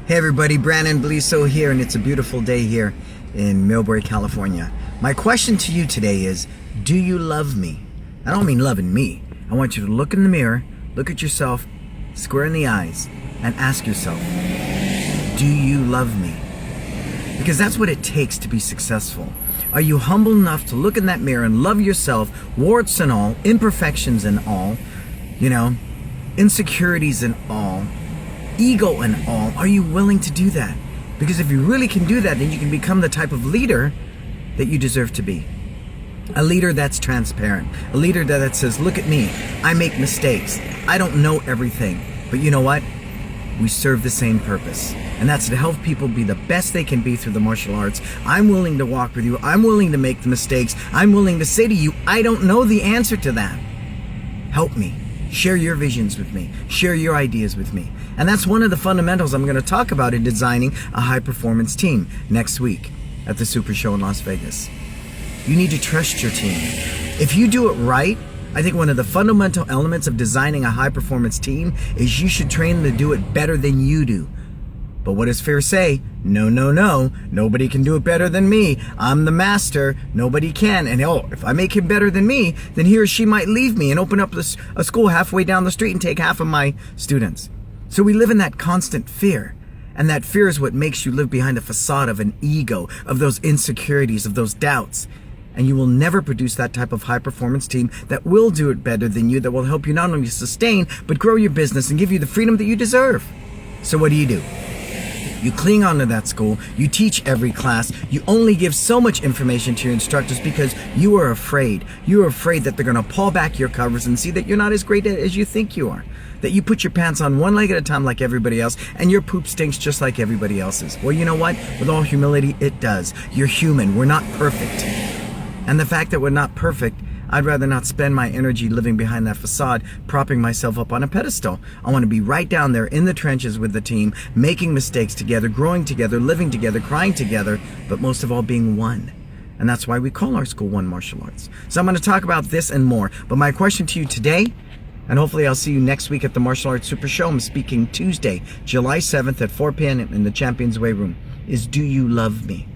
Hey everybody, Brannon, Beliso here, and it's a beautiful day here in Millbury, California. My question to you today is, do you love me? I don't mean loving me. I want you to look in the mirror, look at yourself, square in the eyes, and ask yourself, do you love me? Because that's what it takes to be successful. Are you humble enough to look in that mirror and love yourself, warts and all, imperfections and all, insecurities and all, ego and all? Are you willing to do that? Because if you really can do that, then you can become the type of leader that you deserve to be. A leader that's transparent. A leader that says, look at me, I make mistakes. I don't know everything. But you know what? We serve the same purpose. And that's to help people be the best they can be through the martial arts. I'm willing to walk with you. I'm willing to make the mistakes. I'm willing to say to you, I don't know the answer to that. Help me. Share your visions with me. Share your ideas with me. And that's one of the fundamentals I'm going to talk about in designing a high-performance team next week at the Super Show in Las Vegas. You need to trust your team. If you do it right, I think one of the fundamental elements of designing a high-performance team is you should train them to do it better than you do. But what does fear say? No, no, no. Nobody can do it better than me. I'm the master. Nobody can. And if I make him better than me, then he or she might leave me and open up a school halfway down the street and take half of my students. So we live in that constant fear. And that fear is what makes you live behind a facade of an ego, of those insecurities, of those doubts. And you will never produce that type of high-performance team that will do it better than you, that will help you not only sustain, but grow your business and give you the freedom that you deserve. So what do? You cling onto that school, you teach every class, you only give so much information to your instructors because you are afraid. You are afraid that they're going to pull back your covers and see that you're not as great as you think you are. That you put your pants on one leg at a time like everybody else, and your poop stinks just like everybody else's. Well, you know what? With all humility, it does. You're human. We're not perfect. And the fact that we're not perfect, I'd rather not spend my energy living behind that facade, propping myself up on a pedestal. I want to be right down there in the trenches with the team, making mistakes together, growing together, living together, crying together, but most of all being one. And that's why we call our school One Martial Arts. So I'm going to talk about this and more. But my question to you today, and hopefully I'll see you next week at the Martial Arts Super Show. I'm speaking Tuesday, July 7th at 4 p.m. in the Champions Way Room, is do you love me?